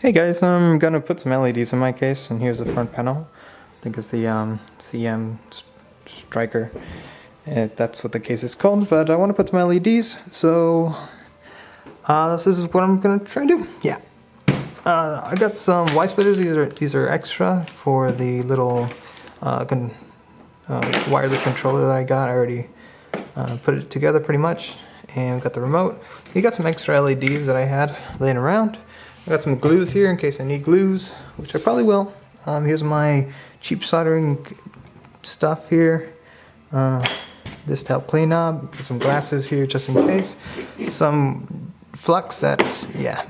Hey guys, I'm gonna put some LEDs in my case, and here's the front panel. I think it's the CM Stryker. That's what the case is called, but I want to put some LEDs, so this is what I'm gonna try to do. Yeah, I got some white splitters. These are extra for the little wireless controller that I got. I already put it together pretty much, and we got the remote. We got some extra LEDs that I had laying around. I got some glues here in case I need glues, which I probably will. Here's my cheap soldering stuff here. This to help clean up. Got some glasses here just in case. Some flux that, yeah,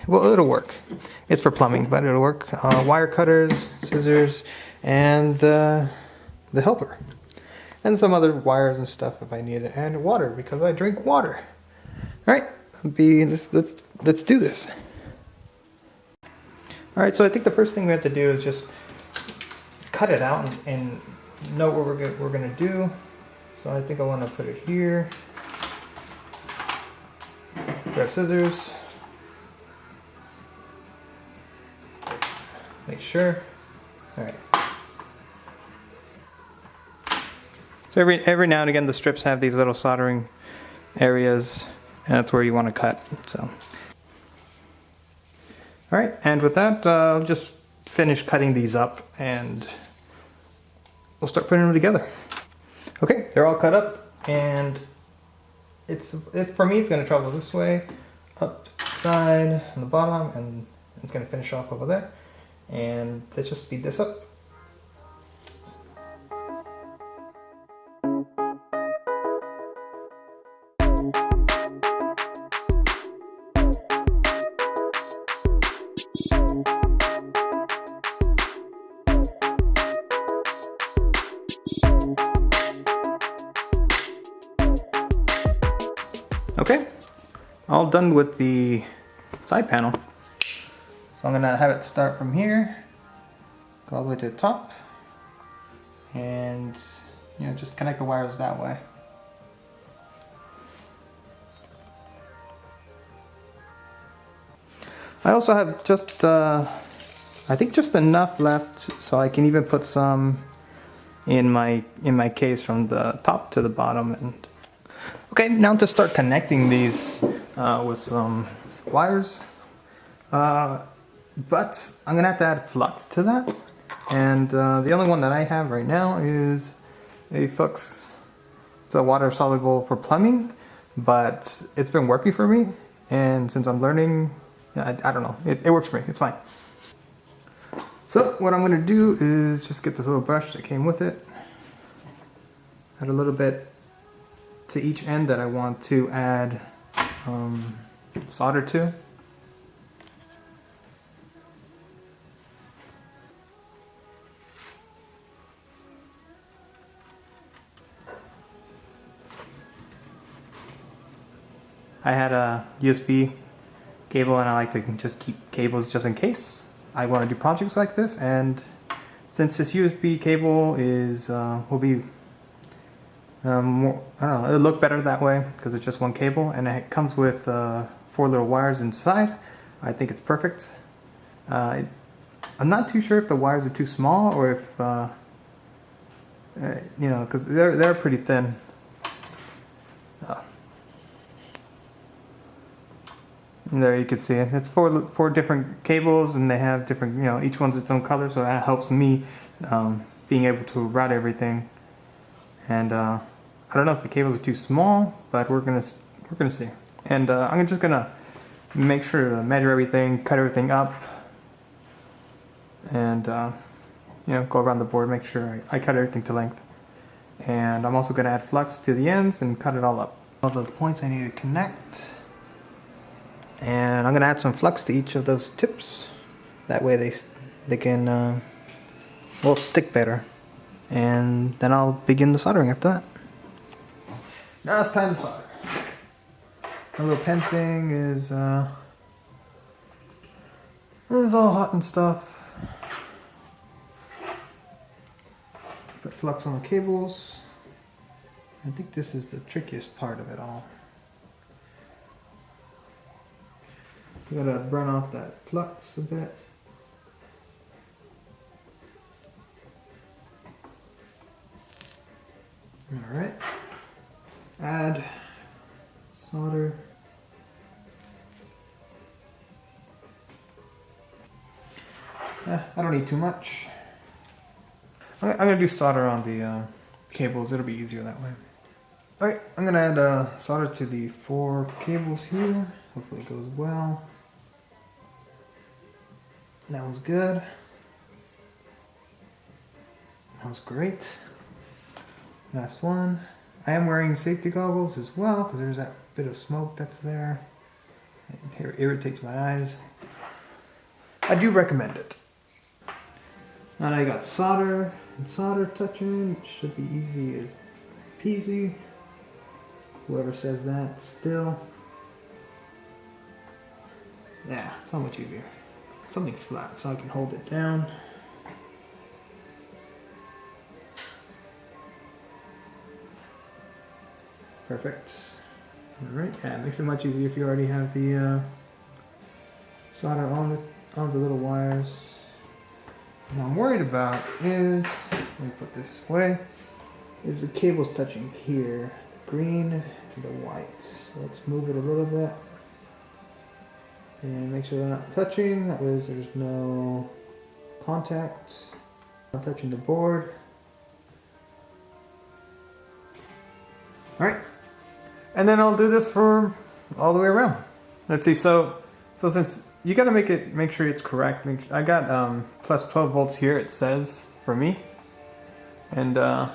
it'll work. It's for plumbing, but it'll work. Wire cutters, scissors, and the helper. And some other wires and stuff if I need it. And water, because I drink water. Alright, let's do this. Alright, so I think the first thing we have to do is just cut it out and know what we're going to do. So I think I want to put it here. Grab scissors. Make sure. Alright. So every now and again the strips have these little soldering areas, and that's where you want to cut. So. Alright, and with that, I'll just finish cutting these up and we'll start putting them together. Okay, they're all cut up, and it's for me, it's going to travel this way, up side on the bottom, and it's going to finish off over there. And let's just speed this up. Okay, all done with the side panel. So I'm gonna have it start from here, go all the way to the top, and just connect the wires that way. I also have just, I think just enough left so I can even put some in my case from the top to the bottom. And okay, now to start connecting these with some wires. But I'm gonna have to add flux to that. And the only one that I have right now is a flux. It's a water soluble for plumbing, but it's been working for me. And since I'm learning, I don't know, it works for me, it's fine. So what I'm gonna do is just get this little brush that came with it. Add a little bit to each end that I want to add solder to. I had a USB cable, and I like to just keep cables just in case I want to do projects like this. And since this USB cable is will be more, I don't know, it'll look better that way because it's just one cable, and it comes with 4 little wires inside. I think it's perfect. I'm not too sure if the wires are too small or if because they're pretty thin. And there you can see it. It's four different cables, and they have different, each one's its own color, so that helps me being able to route everything. And I don't know if the cables are too small, but we're gonna see. And I'm just gonna make sure to measure everything, cut everything up, and go around the board, make sure I cut everything to length. And I'm also gonna add flux to the ends and cut it all up. All the points I need to connect. And I'm gonna add some flux to each of those tips. That way they can stick better. And then I'll begin the soldering after that. Now it's time to solder. My little pen thing is all hot and stuff. Put flux on the cables. I think this is the trickiest part of it all. You gotta burn off that flux a bit. Alright. Add solder. I don't need too much. I'm gonna do solder on the cables, it'll be easier that way. Alright, I'm gonna add solder to the 4 cables here. Hopefully it goes well. That was good. That was great. Last one. I am wearing safety goggles as well because there's that bit of smoke that's there. It irritates my eyes. I do recommend it. Now I got solder and solder touching. It should be easy as peasy. Whoever says that still. Yeah, so much easier. Something flat so I can hold it down. Perfect. Alright, yeah, it makes it much easier if you already have the solder on the little wires. What I'm worried about is, let me put this away, is the cables touching here, the green to the white. So let's move it a little bit and make sure they're not touching. That way there's no contact. Not touching the board. Alright. And then I'll do this for all the way around. Let's see, so since you gotta make sure it's correct. I got plus 12 volts here, it says, for me. And I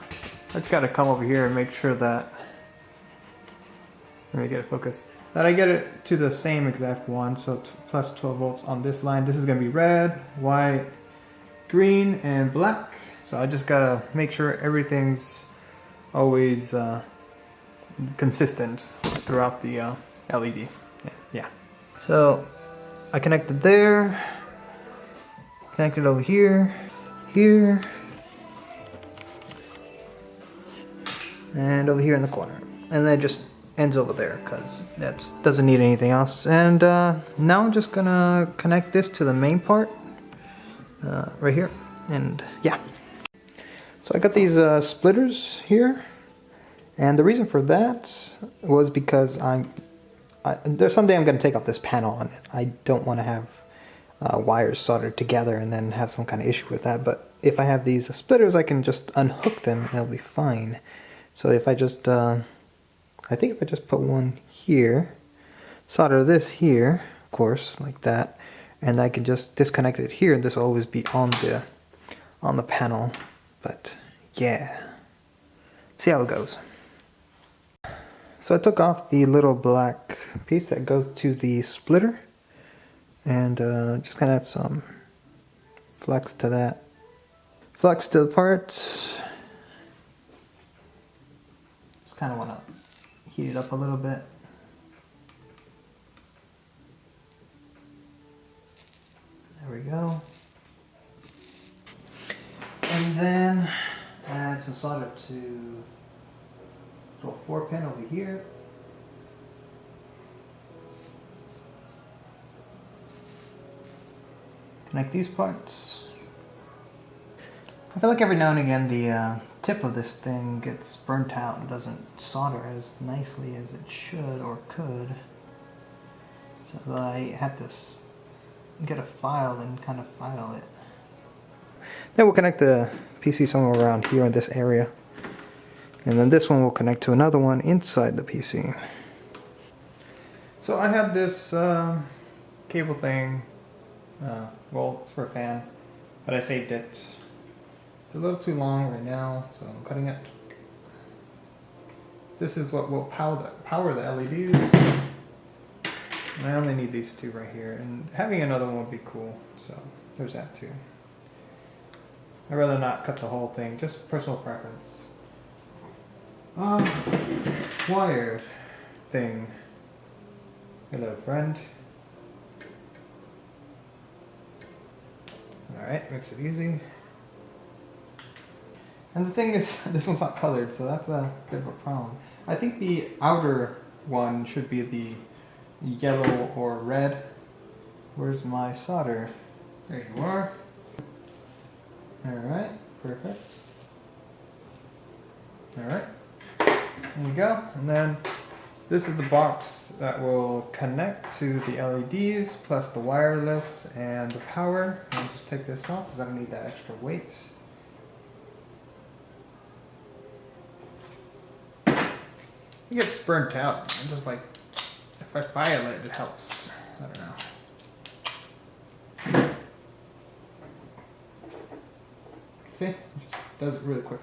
just gotta come over here and make sure that, let me get it focused, that I get it to the same exact one. So plus 12 volts on this line. This is gonna be red, white, green, and black. So I just gotta make sure everything's always consistent throughout the LED. Yeah. So I connected there, connected over here, here, and over here in the corner. And then it just ends over there because that doesn't need anything else. And now I'm just gonna connect this to the main part right here. And yeah. So I got these splitters here. And the reason for that was because there's someday I'm going to take off this panel and I don't want to have wires soldered together and then have some kind of issue with that. But if I have these splitters, I can just unhook them and it'll be fine. So if I just, I think if I just put one here, solder this here, of course, like that, and I can just disconnect it here, and this will always be on the panel. But yeah, see how it goes. So I took off the little black piece that goes to the splitter and just gonna add some flux to that. Flux to the parts. Just kind of want to heat it up a little bit. There we go. And then add some solder to a 4-pin over here. Connect these parts. I feel like every now and again the tip of this thing gets burnt out and doesn't solder as nicely as it should or could. So I have to get a file and kind of file it. Then we'll connect the PC somewhere around here in this area. And then this one will connect to another one inside the PC. So I have this cable thing. Well, it's for a fan, but I saved it. It's a little too long right now, so I'm cutting it. This is what will power the LEDs. And I only need these two right here, and having another one would be cool, so there's that too. I'd rather not cut the whole thing, just personal preference. Wired thing. Hello, friend. Alright, makes it easy. And the thing is, this one's not colored, so that's a bit of a problem. I think the outer one should be the yellow or red, Where's my solder? There you are. Alright, perfect. Alright, there you go. And then this is the box that will connect to the LEDs plus the wireless and the power. I'll just take this off because I don't need that extra weight. It gets burnt out. I'm just like, if I file it, it helps. I don't know. See? It just does it really quick.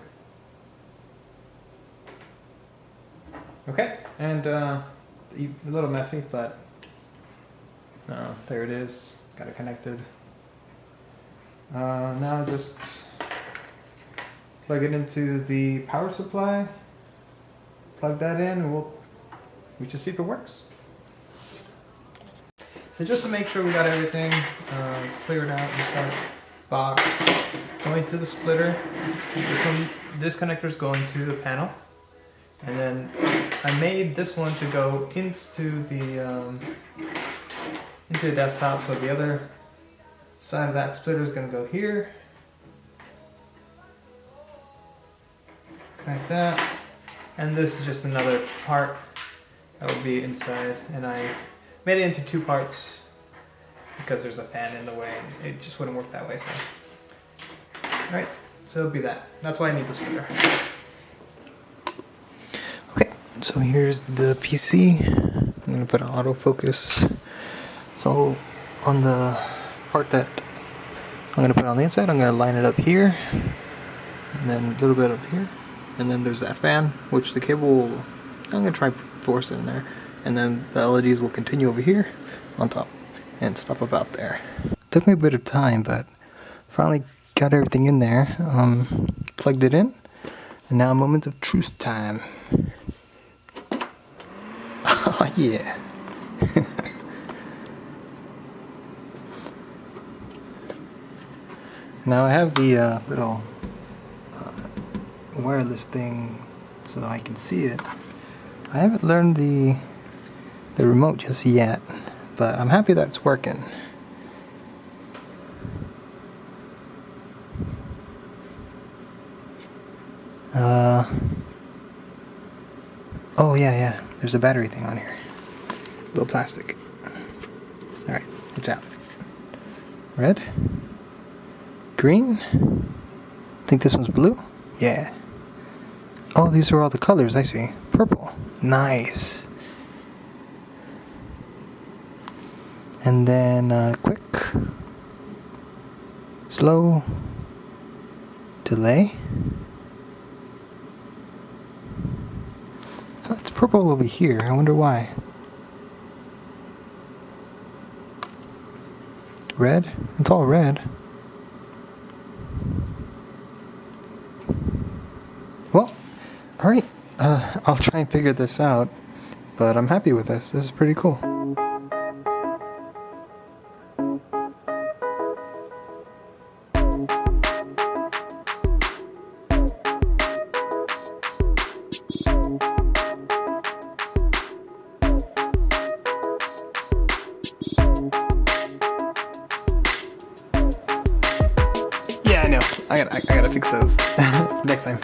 Okay, and a little messy, but there it is. Got it connected. Now just plug it into the power supply. Plug that in, and we should see if it works. So just to make sure we got everything cleared out and stuff, box going to the splitter. This connector is going to the panel, and then I made this one to go into the desktop. So the other side of that splitter is going to go here. Connect that. And this is just another part that will be inside, and I made it into two parts because there's a fan in the way. It just wouldn't work that way. So, all right, so it'll be that. That's why I need the splitter. Okay, so here's the PC. I'm gonna put an autofocus. So on the part that I'm gonna put on the inside, I'm gonna line it up here, and then a little bit up here. And then there's that fan, which the cable will, I'm going to try force it in there. And then the LEDs will continue over here on top and stop about there. Took me a bit of time, but finally got everything in there. Plugged it in. And now moment of truth time. Oh yeah. Now I have the little wireless thing so I can see it. I haven't learned the remote just yet, but I'm happy that it's working. Oh yeah, there's a battery thing on here. Little plastic. Alright, it's out. Red? Green? Think this one's blue? Yeah. Oh, these are all the colors, I see. Purple. Nice. And then quick, slow, delay. Oh, it's purple over here. I wonder why. Red? It's all red. Well, alright, I'll try and figure this out, but I'm happy with this. This is pretty cool. Yeah, I know. I gotta fix those next time.